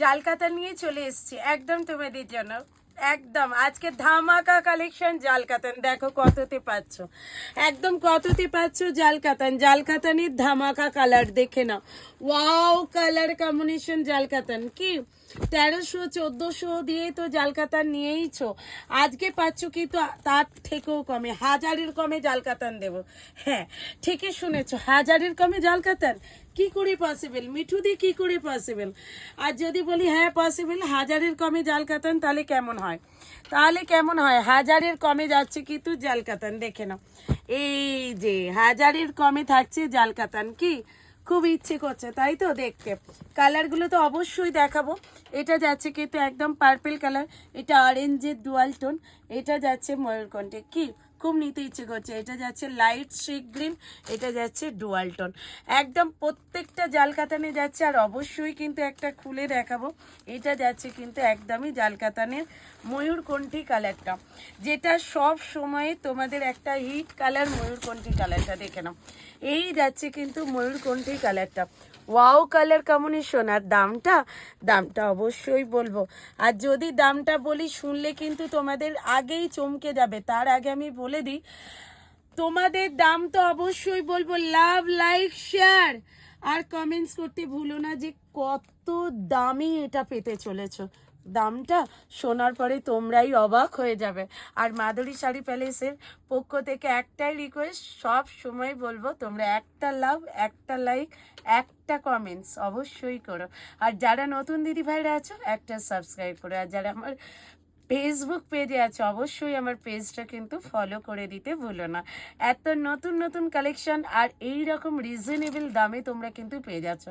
জালকাতা নিয়ে চলে এসেছি একদম তোমাদের জন্য। একদম আজকে ধামাকা কালেকশন জালকাতান। দেখো কততে পাচ্ছ, একদম কততে পাচ্ছ জালকাতান। জালকাতানের ধামাকা কালার দেখে নাও। ওয়াও কালার কম্বিনেশন জালকাতান কি 1300-1400 দিয়ে তো জালকাতান নিয়েইছো, আজকে পাচ্ছ কিন্তু তার থেকেও কমে, হাজারের কমে জালকাতান দেব। হ্যাঁ ঠিকই শুনেছো, হাজারের কমে জালকাতান। কি করে পসিবল মিঠুদি, কি করে পসিবল? আর যদি বলি হ্যাঁ পসিবল, হাজারের কমে জালকাতান, তাহলে কেমন হয়? তাহলে কেমন হয়? হাজারের কমে যাচ্ছে কিন্তু জালকাতান, দেখে নাও। এই যে হাজারের কমে থাকছে জালকাতান, কি খুব ইচ্ছে করছে তাই তো দেখতে। কালারগুলো তো অবশ্যই দেখাবো। এটা যাচ্ছে কিন্তু একদম পার্পল কালার, এটা অরেঞ্জের ডুয়াল টোন, এটা যাচ্ছে ময়ূরকণ্ঠে, কি খুব নিতে ইচ্ছে করছে। এটা যাচ্ছে লাইট সি গ্রিন, এটা যাচ্ছে ডুয়াল টোন, একদম প্রত্যেকটা জালকাতানে যাচ্ছে। আর অবশ্যই কিন্তু একটা খুলে দেখাবো, এটা যাচ্ছে কিন্তু একদমই জালকাতানের ময়ূরকণ্ঠী কালারটা, যেটা সব সময় তোমাদের একটা হিট কালার ময়ূরকণ্ঠী কালারটা, দেখে নাও। এই যাচ্ছে কিন্তু ময়ূরকণ্ঠী কালারটা, ওয়াও কালার কম্বিনেশন। আর দামটা, দামটা অবশ্যই বলবো। আর যদি দামটা বলি শুনলে কিন্তু তোমাদের আগেই চমকে যাবে। তার আগে আমি বলে দিই, তোমাদের দাম তো অবশ্যই বলবো। লাভ, লাইক, শেয়ার আর কমেন্টস করতে ভুলো না যে কত দামি এটা পেতে চলেছো। দামটা শোনার পরে তোমরাই অবাক হয়ে যাবে। আর মাধুরী শাড়ি প্যালেসের পক্ষ থেকে একটাই রিকোয়েস্ট, সব সময় বলবো তোমরা একটা লাভ, একটা লাইক, একটা কমেন্টস অবশ্যই করো। আর যারা নতুন দিদি ভাইরা আছো একটা সাবস্ক্রাইব করো। আর যারা আমার ফেসবুক পেজে আছে অবশ্যই আমার পেজটা কিন্তু ফলো করে দিতে ভুলো না। এত নতুন নতুন কালেকশন আর এই রকম রিজনেবল দামে তোমরা কিন্তু পেয়ে যাচ্ছ।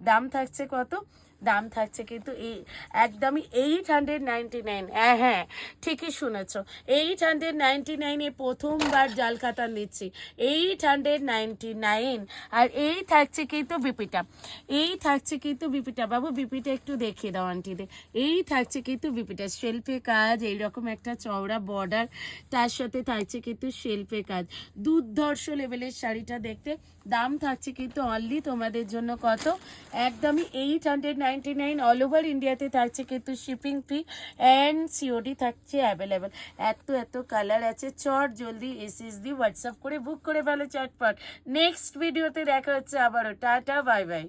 দাম থাকছে কত? দাম থাকছে কিন্তু এই একদমই 899। হ্যাঁ ঠিকই শুনেছ, 899 প্রথমবার জালকাতান দিচ্ছি, 899। আর এই থাকছে কিন্তু বিপিটা, এই থাকছে কিন্তু বিপিটা। বাবু বিপিটা একটু দেখিয়ে দাও আন্টিদের। এই থাকছে কিন্তু বিপিটা, শেলফে কাজ, এইরকম একটা চওড়া বর্ডার, তার সাথে থাকছে কিন্তু শেলফে কাজ, দুর্ধর্ষ লেভেলের শাড়িটা দেখতে। দাম থাকছে কিন্তু অনলি তোমাদের জন্য কত? একদমই 899। অল ওভার ইন্ডিয়াতে থাকছে কিন্তু শিপিং ফি অ্যান্ড সিওডি থাকছে অ্যাভেলেবেল। এত এত কালার আছে, চট জলদি এসএসডি হোয়াটসঅ্যাপ করে বুক করে ফেলো চটপট। নেক্সট ভিডিওতে দেখা হচ্ছে আবারও। Tata bye bye.